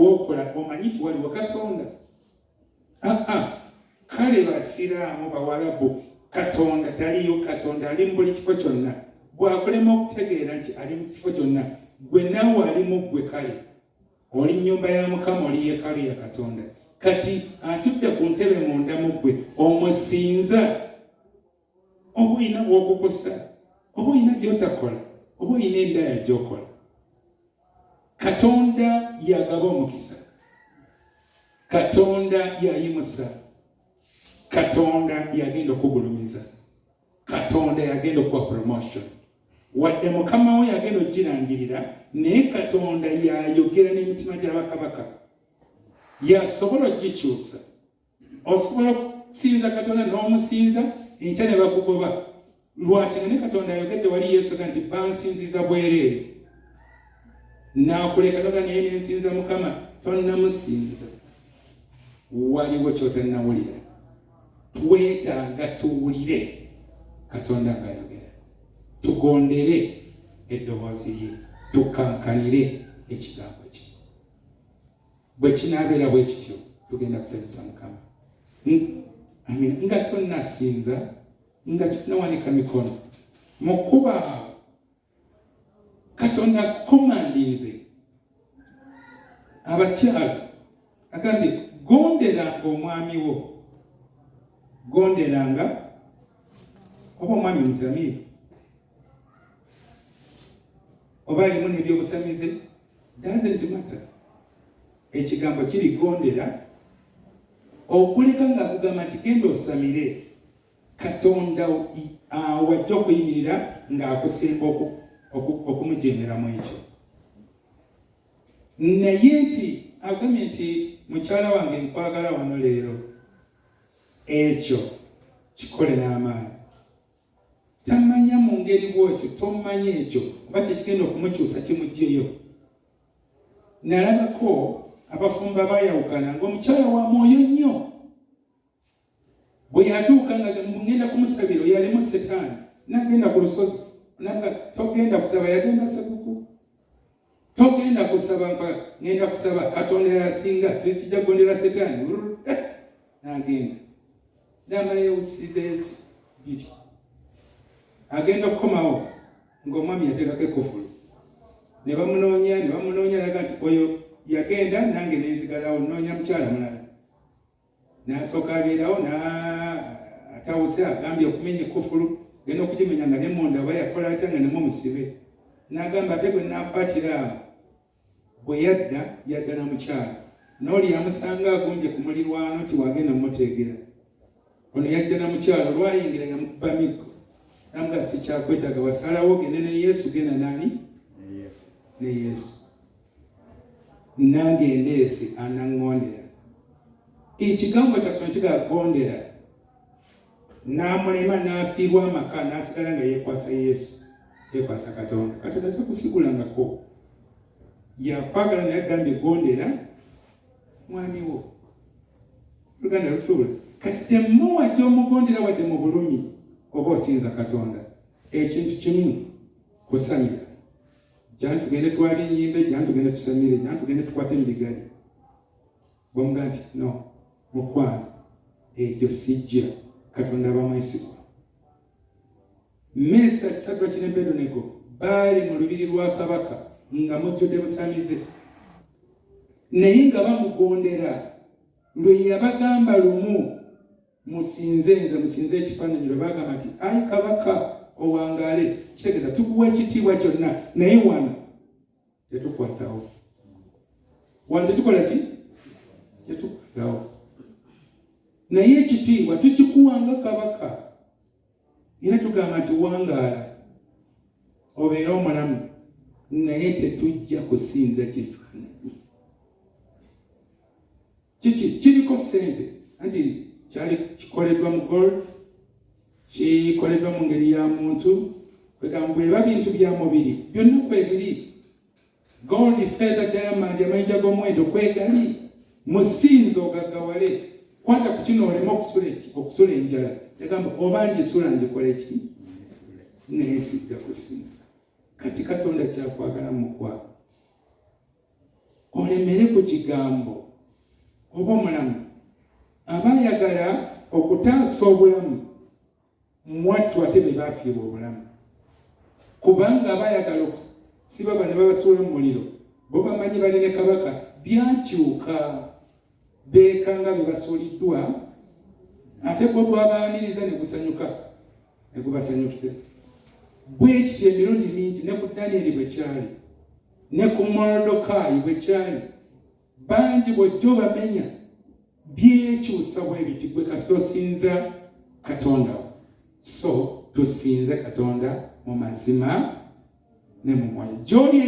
wokola omanyi ti waliwo Katonda. Kale basiraamu bawalabu Katonda taliyo. Katonda ali mu buli kifo kyonna. Bwakulema okutegeera nti ali mu kifo kyonna, gwe naawe ali mu ggwe. Kale oli nnyumba ya Mukama, oli yeekaalu ya Katonda. Kati atudde ku ntebe munda mu ggwe omusinza. Oba olina bw'okukusa, oba olina by'otakola, oba olina endaya gy'okola. Katonda yagaba omukisa. Katonda yayimusa. Katonda yagenda okugulumiza. Katonda yagenda okuwa promotion. Wadde Mukama we yagenda okugirangirira, naye Katonda yayogera n'emitima gy'abakabaka. Yasobola okugikyusa. Osobola okusinza Katonda n'omusinza, enkya ne bakugoba. Lwaki ne Katonda ayogedde wali Yesu nti bansinziza bwereere. Naakuleka Katonda naye nensinza Mukama, tonnamusinza. Waliwo ky'otannawulira. Twetaaga tuwulire Katonda ng'ayogera. Tugondere eddoboozi lye. Tukankanire ekigambo kye. Bwe kinaabeera bwe kityo, tugenda kusanyusa Mukama. Nga tonnasinza, nga tunawanika mikono. Mu kuba Katonda komandinze abakyala agambye gonderanga omwami wo. Gonderanga oba omwami mutamiivu oba alimu n'ebyobusamize, doesn't matter. Ekigambo kiri gondera. Okuleka ng'akugamba nti genda osamire, Katonda wajja okuyimirira ng'akusemba okumujeemeramu ekyo. Naye nti agambye nti mukyala wange nkwagala wano leero, ekyo kikole n'amaanyi. Tamanya mu ngeri bw'ekyo, tomanya ekyo oba tekigenda okumukyusa kimugjeyo. Nalabako abafumba bayawukana ng'omukyala wa mwoyo nnyo. Bwe yatuuka nga ngenda kumusabira yalimu Setaani, n'agenda ku lusozi, nanga togenda kusaba, yagenda Sekuku. Togenda kusaba, ngenda kusaba Katonda yasinga, tekijja kugondera Setaani. N'agenda. N'amalayo okisiza Yesu biti. Agenda okukomawo ng'omwami yateekako ekufulu. Ne bamunoonya laga nti oyo yagenda nange nenzigalawo noonya mukyala mulala. N'asooka abeerawo atawuse agambye okumenya ekufulu, genda okugimenya nga nemunda oba yakola atya nga nemu omusibe. N'agamba ate gwe naakwatira awo. Bwe yadda na mukyala. N'oli yamusanga agumbye ku mulirwano ti wagenda mumuteegera. Ono yajja na mukyala olwayingira yamukuba miggo. Nanga sikyakwetaaga, wasalawo gende ne Yesu, genda nani? Ne Yesu. Nange ndeese anaŋŋondera. Ekigambo kyaffe kigagondera. N'amulema n'afiirwa amaka n'asigala nga yeekwasa Yesu, yeekwasa Katonda. Katonda takusigulangako. Yakwagala naye agambye gondera mwami wo. Luganda lutuula. Kati temuwajja omugondera wadde mu bulumi oba osinza Katonda. Ekintu kimu kusamira. Jana tugende twali ennyimbe, jana tugende tusamire, jana tugende tukwate emidigari. Bw'omuga nti no, mukwano, ekyo sijja. Katonda abamwesigwa. Mesa Sadraki ne Abedunego baali mu lubiri lwa kabaka nga mujjudde busamize. Naye nga bamugondera, lwe yabagamba lumu, musinze ekifaananyi, lwe bagamba nti ayi kabaka owangaale, kitegeeza tukuwa ekitiibwa kyonna, naye wano tetukwatawo. Wano tetukola ki? Tetukwatawo. Naye ekitiibwa tukikuwanga kabaka. Era tugamba nti wangaala obeere omulamu, naye tetujja kusinza kifaananyi. Kiriko ssente, anti kyali kikoleddwa mu gold, kikoleddwa mu ngeri ya muntu, kwegamba bweba bintu bya mubiri byonna kwebiri. Gold, feather, diamond, amayinja g'omuwendo kwegali. Musinza ogaggawale. Kwata ku kino olema okusula enjala. Yagamba oba ngisula ngikole ki? Naye sijja kusinza. Kati Katonda kyakwagala mukwano. olemere ku kigambo oba omulamu. Abaayagala okutaasa obulamu mwattu ate be baafiirwa obulamu, kubanga abaayagala okusiba bano babasuula mu muliro bo bamanyi bali ne kabaka byakyuka, beekanga be basuuliddwa ate gwe gwabaaniriza ne gusanyuka ne gubasanyukira. Bwe kityo emirundi mingi ne ku Danyeri bwe kyali, ne ku Morodokayi bwe kyali, bangi bw'ojja obamenya byekyusa bwe biti gwe kasita osinza Katonda. So tusinze Katonda mu mazima ne mu mwoyo.